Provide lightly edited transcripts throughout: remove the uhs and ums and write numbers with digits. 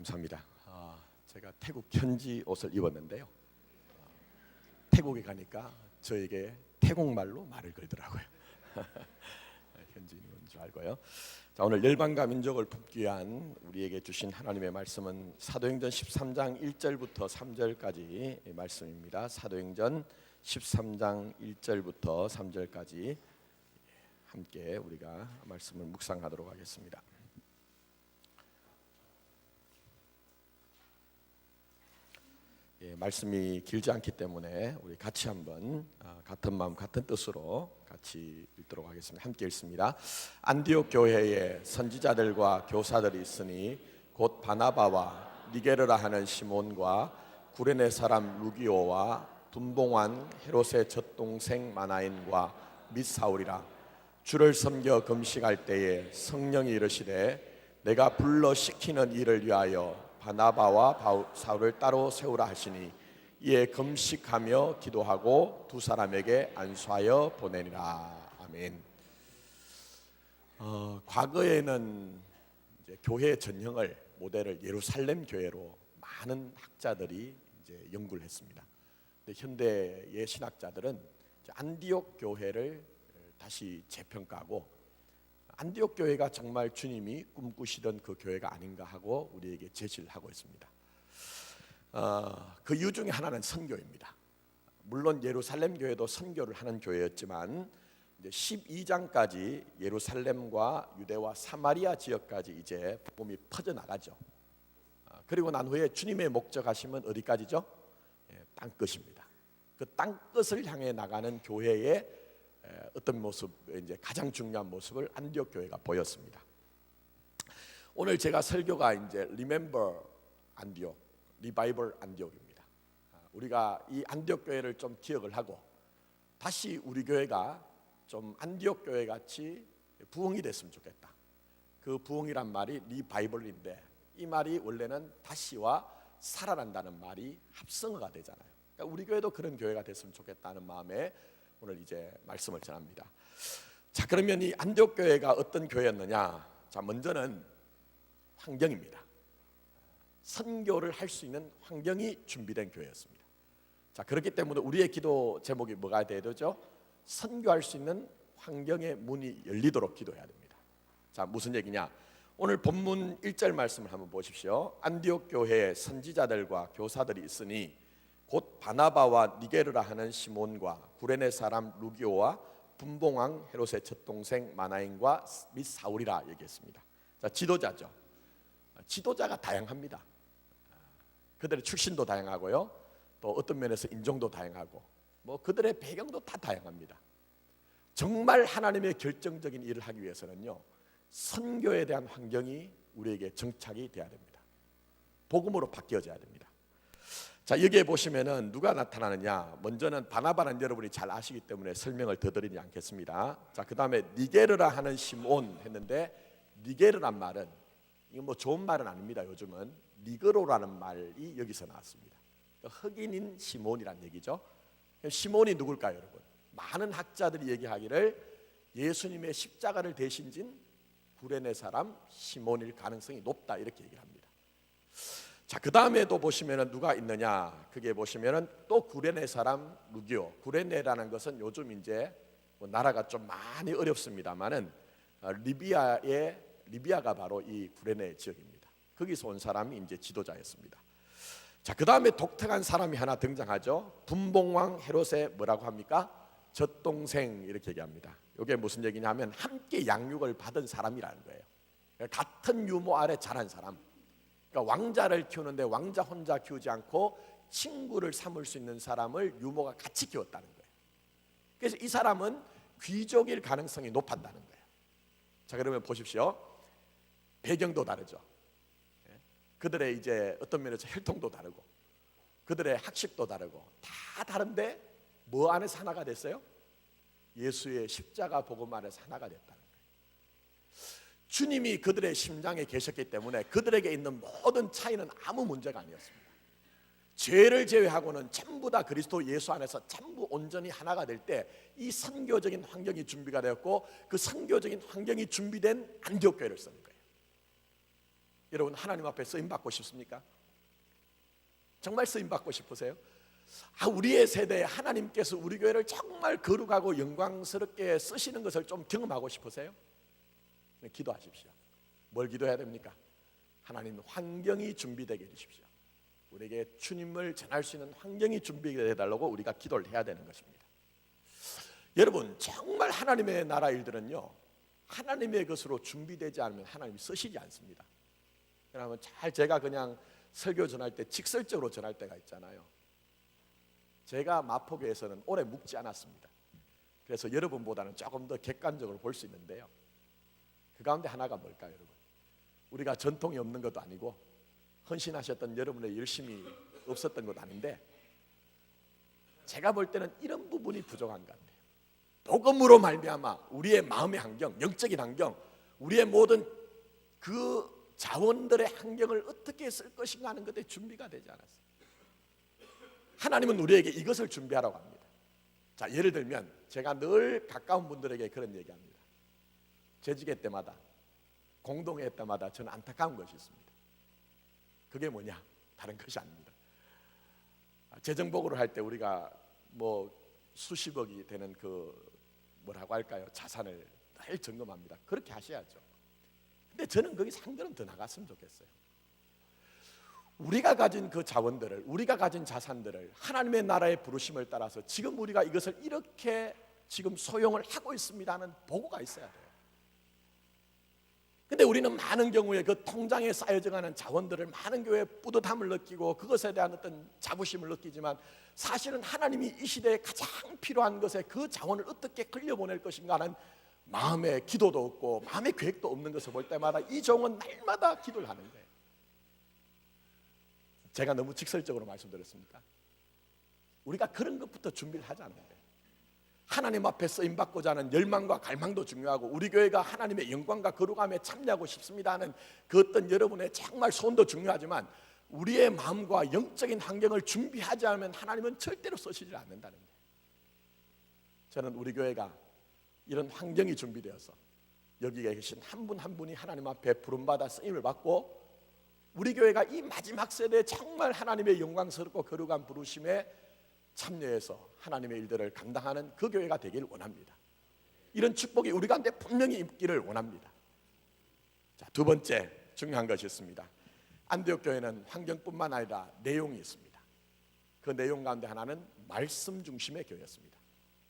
감사합니다. 제가 태국 현지 옷을 입었는데요. 태국에 가니까 저에게 태국말로 말을 걸더라고요. 현지인인 줄 알고요. 자, 오늘 열방과 민족을 품기 위한 우리에게 주신 하나님의 말씀은 사도행전 13장 1절부터 3절까지 말씀입니다. 사도행전 13장 1절부터 3절까지 함께 우리가 말씀을 묵상하도록 하겠습니다. 말씀이 길지 않기 때문에 우리 같이 한번 같은 마음 같은 뜻으로 같이 읽도록 하겠습니다. 함께 읽습니다. 안디옥 교회에 선지자들과 교사들이 있으니 곧 바나바와 니게르라 하는 시몬과 구레네 사람 루기오와 분봉한 헤롯의 젖동생 마나인과 및 사울이라. 주를 섬겨 금식할 때에 성령이 이르시되 내가 불러 시키는 일을 위하여 바나바와 사울을 따로 세우라 하시니 이에 금식하며 기도하고 두 사람에게 안수하여 보내니라. 아멘. 과거에는 이제 교회 전형을 모델을 예루살렘 교회로 많은 학자들이 이제 연구를 했습니다. 근데 현대의 신학자들은 안디옥 교회를 다시 재평가하고 안디옥 교회가 정말 주님이 꿈꾸시던 그 교회가 아닌가 하고 우리에게 제시를 하고 있습니다. 그 이유 중에 하나는 선교입니다. 물론 예루살렘 교회도 선교를 하는 교회였지만 이제 12장까지 예루살렘과 유대와 사마리아 지역까지 이제 복음이 퍼져 나가죠. 그리고 난 후에 주님의 목적하심은 어디까지죠? 땅끝입니다. 그 땅끝을 향해 나가는 교회의 어떤 모습, 이제 가장 중요한 모습을 안디옥 교회가 보였습니다. 오늘 제가 설교가 이제 Remember 안디옥, Revival 안디옥입니다. 우리가 이 안디옥 교회를 좀 기억을 하고 다시 우리 교회가 좀 안디옥 교회 같이 부흥이 됐으면 좋겠다. 그 부흥이란 말이 리바이벌인데 이 말이 원래는 다시와 살아난다는 말이 합성어가 되잖아요. 그러니까 우리 교회도 그런 교회가 됐으면 좋겠다는 마음에 오늘 이제 말씀을 전합니다. 자, 그러면 이 안디옥 교회가 어떤 교회였느냐? 자, 먼저는 환경입니다. 선교를 할 수 있는 환경이 준비된 교회였습니다. 자, 그렇기 때문에 우리의 기도 제목이 뭐가 돼야 되죠? 선교할 수 있는 환경의 문이 열리도록 기도해야 됩니다. 자, 무슨 얘기냐? 오늘 본문 1절 말씀을 한번 보십시오. 안디옥 교회에 선지자들과 교사들이 있으니 곧 바나바와 니게르라 하는 시몬과 구레네 사람 루기오와 분봉왕 헤롯의 젖동생 마나인과 및 사울이라 얘기했습니다. 자, 지도자죠. 지도자가 다양합니다. 그들의 출신도 다양하고요. 또 어떤 면에서 인종도 다양하고 뭐 그들의 배경도 다 다양합니다. 정말 하나님의 결정적인 일을 하기 위해서는요, 선교에 대한 환경이 우리에게 정착이 돼야 됩니다. 복음으로 바뀌어져야 됩니다. 자, 여기에 보시면은 누가 나타나느냐? 먼저는 바나바는 여러분이 잘 아시기 때문에 설명을 더 드리지 않겠습니다. 자, 그 다음에 니게르라 하는 시몬 했는데 니게르란 말은 이거 뭐 좋은 말은 아닙니다. 요즘은 니그로라는 말이 여기서 나왔습니다. 흑인인 시몬이란 얘기죠. 시몬이 누굴까요, 여러분? 많은 학자들이 얘기하기를 예수님의 십자가를 대신 진 구레네 사람 시몬일 가능성이 높다 이렇게 얘기를 합니다. 자, 그 다음에도 보시면은 누가 있느냐? 그게 보시면은 또 구레네 사람 루기오. 구레네라는 것은 요즘 이제 뭐 나라가 좀 많이 어렵습니다만은 리비아가 바로 이 구레네 지역입니다. 거기서 온 사람이 이제 지도자였습니다. 자, 그 다음에 독특한 사람이 하나 등장하죠. 분봉왕 헤롯의 뭐라고 합니까? 젖동생 이렇게 얘기합니다. 이게 무슨 얘기냐면 함께 양육을 받은 사람이라는 거예요. 그러니까 같은 유모 아래 자란 사람. 그러니까 왕자를 키우는데 왕자 혼자 키우지 않고 친구를 삼을 수 있는 사람을 유모가 같이 키웠다는 거예요. 그래서 이 사람은 귀족일 가능성이 높았다는 거예요. 자, 그러면 보십시오. 배경도 다르죠. 그들의 이제 어떤 면에서 혈통도 다르고 그들의 학식도 다르고 다 다른데 뭐 안에서 하나가 됐어요? 예수의 십자가 복음 안에서 하나가 됐다는 거예요. 주님이 그들의 심장에 계셨기 때문에 그들에게 있는 모든 차이는 아무 문제가 아니었습니다. 죄를 제외하고는 전부 다 그리스도 예수 안에서 전부 온전히 하나가 될 때 이 선교적인 환경이 준비가 되었고 그 선교적인 환경이 준비된 안디옥 교회를 쓰는 거예요. 여러분 하나님 앞에 쓰임 받고 싶습니까? 정말 쓰임 받고 싶으세요? 우리의 세대에 하나님께서 우리 교회를 정말 거룩하고 영광스럽게 쓰시는 것을 좀 경험하고 싶으세요? 기도하십시오. 뭘 기도해야 됩니까? 하나님, 환경이 준비되게 해주십시오. 우리에게 주님을 전할 수 있는 환경이 준비되게 해달라고 우리가 기도를 해야 되는 것입니다. 여러분, 정말 하나님의 나라 일들은요, 하나님의 것으로 준비되지 않으면 하나님이 쓰시지 않습니다. 그러면 제가 그냥 설교 전할 때 직설적으로 전할 때가 있잖아요. 제가 마포교에서는 오래 묵지 않았습니다. 그래서 여러분보다는 조금 더 객관적으로 볼 수 있는데요, 그 가운데 하나가 뭘까요, 여러분? 우리가 전통이 없는 것도 아니고 헌신하셨던 여러분의 열심이 없었던 것도 아닌데, 제가 볼 때는 이런 부분이 부족한 것 같아요. 복음으로 말미암아 우리의 마음의 환경, 영적인 환경, 우리의 모든 그 자원들의 환경을 어떻게 쓸 것인가 하는 것에 준비가 되지 않았어요. 하나님은 우리에게 이것을 준비하라고 합니다. 자, 예를 들면 제가 늘 가까운 분들에게 그런 얘기합니다. 재직회 때마다, 공동회 때마다 저는 안타까운 것이 있습니다. 그게 뭐냐? 다른 것이 아닙니다. 재정복으로 할 때 우리가 뭐 수십억이 되는 그 뭐라고 할까요? 자산을 늘 점검합니다. 그렇게 하셔야죠. 근데 저는 거기서 한 걸음 더 나갔으면 좋겠어요. 우리가 가진 그 자원들을, 우리가 가진 자산들을 하나님의 나라의 부르심을 따라서 지금 우리가 이것을 이렇게 지금 소용을 하고 있습니다는 보고가 있어야 돼요. 근데 우리는 많은 경우에 그 통장에 쌓여져가는 자원들을 많은 교회에 뿌듯함을 느끼고 그것에 대한 어떤 자부심을 느끼지만, 사실은 하나님이 이 시대에 가장 필요한 것에 그 자원을 어떻게 흘려보낼 것인가 하는 마음의 기도도 없고 마음의 계획도 없는 것을 볼 때마다 이 종은 날마다 기도를 하는 거예요. 제가 너무 직설적으로 말씀드렸습니까? 우리가 그런 것부터 준비를 하지 않는 거예요. 하나님 앞에 쓰임받고자 하는 열망과 갈망도 중요하고, 우리 교회가 하나님의 영광과 거룩함에 참여하고 싶습니다 하는 그 어떤 여러분의 정말 소원도 중요하지만, 우리의 마음과 영적인 환경을 준비하지 않으면 하나님은 절대로 쓰시지 않는다는 거예요. 저는 우리 교회가 이런 환경이 준비되어서 여기에 계신 한 분 한 분이 하나님 앞에 부름받아 쓰임을 받고, 우리 교회가 이 마지막 세대에 정말 하나님의 영광스럽고 거룩한 부르심에 참여해서 하나님의 일들을 감당하는 그 교회가 되기를 원합니다. 이런 축복이 우리 가운데 분명히 있기를 원합니다. 자, 두 번째 중요한 것이 있습니다. 안디옥 교회는 환경뿐만 아니라 내용이 있습니다. 그 내용 가운데 하나는 말씀 중심의 교회였습니다.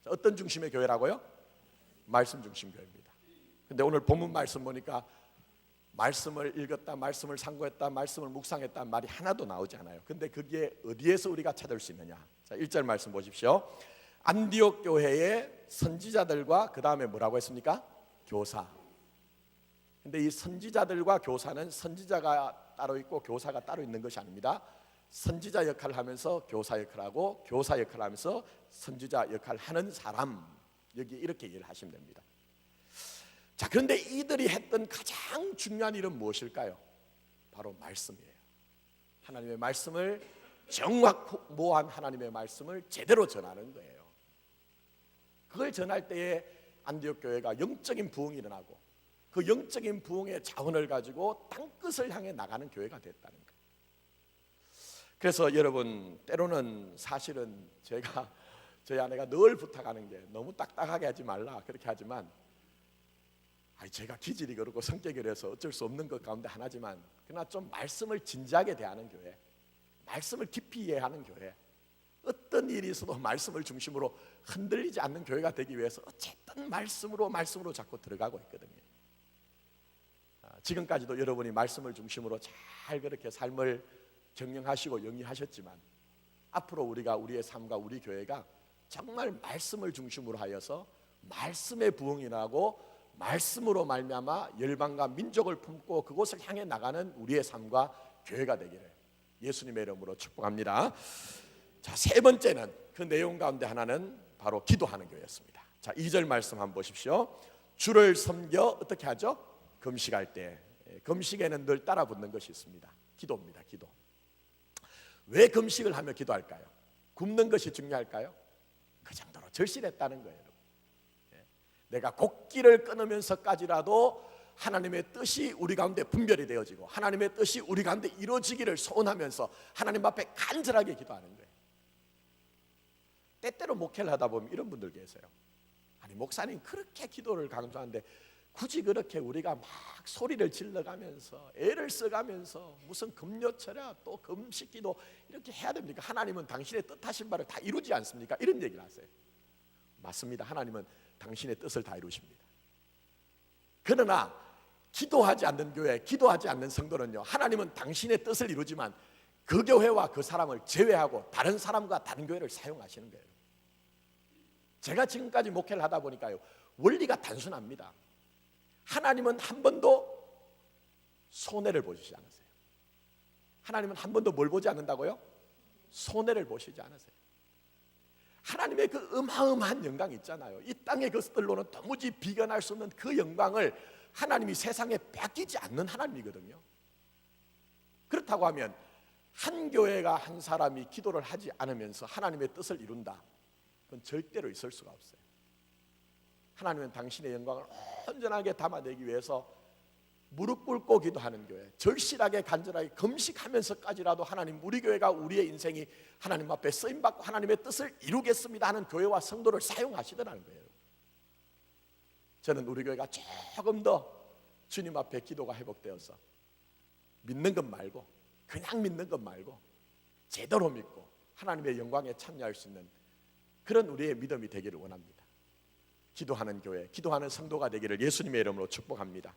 자, 어떤 중심의 교회라고요? 말씀 중심 교회입니다. 근데 오늘 본문 말씀 보니까 말씀을 읽었다, 말씀을 상고했다, 말씀을 묵상했다 말이 하나도 나오지 않아요. 근데 그게 어디에서 우리가 찾을 수 있느냐? 자, 1절 말씀 보십시오. 안디옥 교회의 선지자들과 그 다음에 뭐라고 했습니까? 교사. 근데 이 선지자들과 교사는 선지자가 따로 있고 교사가 따로 있는 것이 아닙니다. 선지자 역할을 하면서 교사 역할을 하고, 교사 역할을 하면서 선지자 역할을 하는 사람, 여기 이렇게 이해를 하시면 됩니다. 자, 그런데 이들이 했던 가장 중요한 일은 무엇일까요? 바로 말씀이에요. 하나님의 말씀을 정확모한 하나님의 말씀을 제대로 전하는 거예요. 그걸 전할 때에 안디옥 교회가 영적인 부흥이 일어나고, 그 영적인 부흥의 자원을 가지고 땅끝을 향해 나가는 교회가 됐다는 거예요. 그래서 여러분, 때로는 사실은 저희 아내가 늘 부탁하는 게, 너무 딱딱하게 하지 말라 그렇게 하지만, 제가 기질이 그렇고 성격이 그래서 어쩔 수 없는 것 가운데 하나지만, 그러나 좀 말씀을 진지하게 대하는 교회, 말씀을 깊이 이해하는 교회, 어떤 일이 있어도 말씀을 중심으로 흔들리지 않는 교회가 되기 위해서 어쨌든 말씀으로 자꾸 들어가고 있거든요. 지금까지도 여러분이 말씀을 중심으로 잘 그렇게 삶을 경영하시고 영위하셨지만, 앞으로 우리가 우리의 삶과 우리 교회가 정말 말씀을 중심으로 하여서 말씀의 부흥이 나고, 말씀으로 말미암아 열방과 민족을 품고 그곳을 향해 나가는 우리의 삶과 교회가 되기를 예수님의 이름으로 축복합니다. 자, 세 번째는, 그 내용 가운데 하나는 바로 기도하는 교회였습니다. 자, 2절 말씀 한번 보십시오. 주를 섬겨 어떻게 하죠? 금식할 때. 금식에는 늘 따라 붙는 것이 있습니다. 기도입니다. 기도. 왜 금식을 하며 기도할까요? 굶는 것이 중요할까요? 그 정도로 절실했다는 거예요. 내가 곡기를 끊으면서까지라도 하나님의 뜻이 우리 가운데 분별이 되어지고 하나님의 뜻이 우리 가운데 이루어지기를 소원하면서 하나님 앞에 간절하게 기도하는 거예요. 때때로 목회를 하다 보면 이런 분들 계세요. 아니 목사님 그렇게 기도를 강조하는데 굳이 그렇게 우리가 막 소리를 질러가면서 애를 써가면서 무슨 금요철야 또 금식기도 이렇게 해야 됩니까? 하나님은 당신의 뜻하신 바를 다 이루지 않습니까? 이런 얘기를 하세요. 맞습니다. 하나님은 당신의 뜻을 다 이루십니다. 그러나 기도하지 않는 교회, 기도하지 않는 성도는요, 하나님은 당신의 뜻을 이루지만 그 교회와 그 사람을 제외하고 다른 사람과 다른 교회를 사용하시는 거예요. 제가 지금까지 목회를 하다 보니까요, 원리가 단순합니다. 하나님은 한 번도 손해를 보시지 않으세요. 하나님은 한 번도 뭘 보지 않는다고요? 손해를 보시지 않으세요. 하나님의 그 어마어마한 영광이 있잖아요. 이 땅의 것들로는 도무지 비견할 수 없는 그 영광을 하나님이 세상에 뺏기지 않는 하나님이거든요. 그렇다고 하면 한 교회가 한 사람이 기도를 하지 않으면서 하나님의 뜻을 이룬다, 그건 절대로 있을 수가 없어요. 하나님은 당신의 영광을 온전하게 담아내기 위해서 무릎 꿇고 기도하는 교회, 절실하게 간절하게 금식하면서까지라도 하나님, 우리 교회가 우리의 인생이 하나님 앞에 쓰임받고 하나님의 뜻을 이루겠습니다 하는 교회와 성도를 사용하시더라는 거예요. 저는 우리 교회가 조금 더 주님 앞에 기도가 회복되어서 믿는 것 말고, 그냥 믿는 것 말고 제대로 믿고 하나님의 영광에 참여할 수 있는 그런 우리의 믿음이 되기를 원합니다. 기도하는 교회, 기도하는 성도가 되기를 예수님의 이름으로 축복합니다.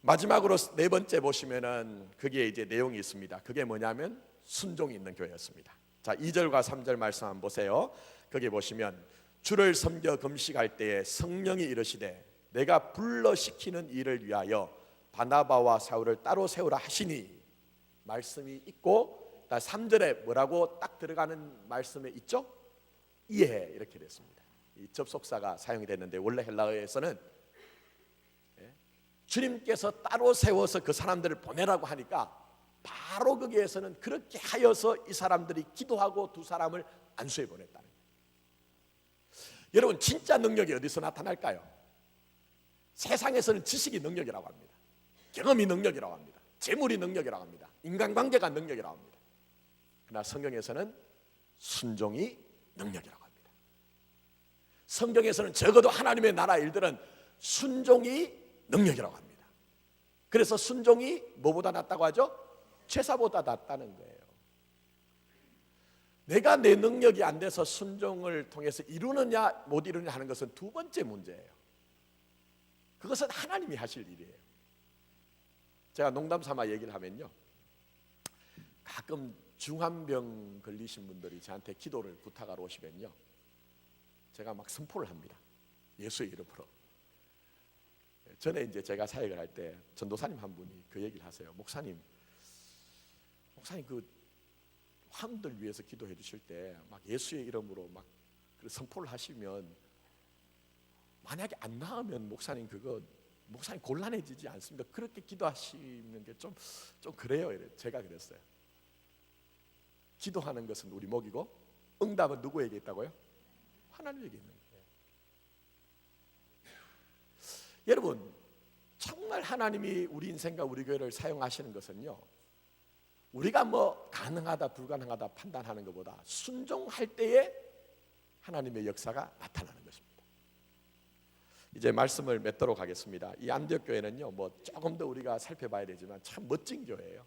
마지막으로 네 번째 보시면은 거기에 이제 내용이 있습니다. 그게 뭐냐면 순종이 있는 교회였습니다. 자, 2절과 3절 말씀 한번 보세요. 거기 보시면 주를 섬겨 금식할 때에 성령이 이르시되 내가 불러시키는 일을 위하여 바나바와 사울을 따로 세우라 하시니, 말씀이 있고 3절에 뭐라고 딱 들어가는 말씀에 있죠? 이해, 이렇게 됐습니다. 이 접속사가 사용이 됐는데 원래 헬라어에서는 주님께서 따로 세워서 그 사람들을 보내라고 하니까 바로 거기에서는 그렇게 하여서 이 사람들이 기도하고 두 사람을 안수해 보냈다는 거예요. 여러분, 진짜 능력이 어디서 나타날까요? 세상에서는 지식이 능력이라고 합니다. 경험이 능력이라고 합니다. 재물이 능력이라고 합니다. 인간관계가 능력이라고 합니다. 그러나 성경에서는 순종이 능력이라고 합니다. 성경에서는 적어도 하나님의 나라 일들은 순종이 능력이라고 합니다. 그래서 순종이 뭐보다 낫다고 하죠? 제사보다 낫다는 거예요. 내가 내 능력이 안 돼서 순종을 통해서 이루느냐 못 이루느냐 하는 것은 두 번째 문제예요. 그것은 하나님이 하실 일이에요. 제가 농담 삼아 얘기를 하면요, 가끔 중한병 걸리신 분들이 저한테 기도를 부탁하러 오시면요, 제가 막 선포를 합니다. 예수의 이름으로. 전에 이제 제가 사역을 할 때 전도사님 한 분이 그 얘기를 하세요. 목사님 그 환우들 위해서 기도해 주실 때 막 예수의 이름으로 막 선포를 하시면 만약에 안 나으면 목사님 곤란해지지 않습니까? 그렇게 기도하시는 게 좀 그래요. 제가 그랬어요. 기도하는 것은 우리 목이고 응답은 누구에게 있다고요? 하나님에게 있는 거예요. 여러분, 정말 하나님이 우리 인생과 우리 교회를 사용하시는 것은요, 우리가 뭐 가능하다 불가능하다 판단하는 것보다 순종할 때에 하나님의 역사가 나타나는 것입니다. 이제 말씀을 맺도록 하겠습니다. 이 안디옥 교회는요, 뭐 조금 더 우리가 살펴봐야 되지만 참 멋진 교회예요.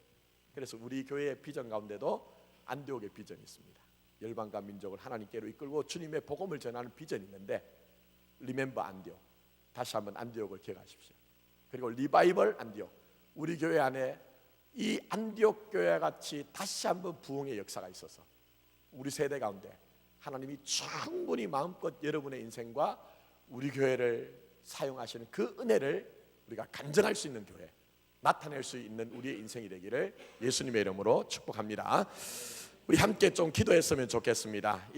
그래서 우리 교회의 비전 가운데도 안디옥의 비전이 있습니다. 열방과 민족을 하나님께로 이끌고 주님의 복음을 전하는 비전이 있는데, 리멤버 안디옥, 다시 한번 안디옥을 기억하십시오. 그리고 리바이벌 안디옥, 우리 교회 안에 이 안디옥 교회 같이 다시 한번 부흥의 역사가 있어서 우리 세대 가운데 하나님이 충분히 마음껏 여러분의 인생과 우리 교회를 사용하시는 그 은혜를 우리가 간증할 수 있는 교회, 나타낼 수 있는 우리의 인생이 되기를 예수님의 이름으로 축복합니다. 우리 함께 좀 기도했으면 좋겠습니다.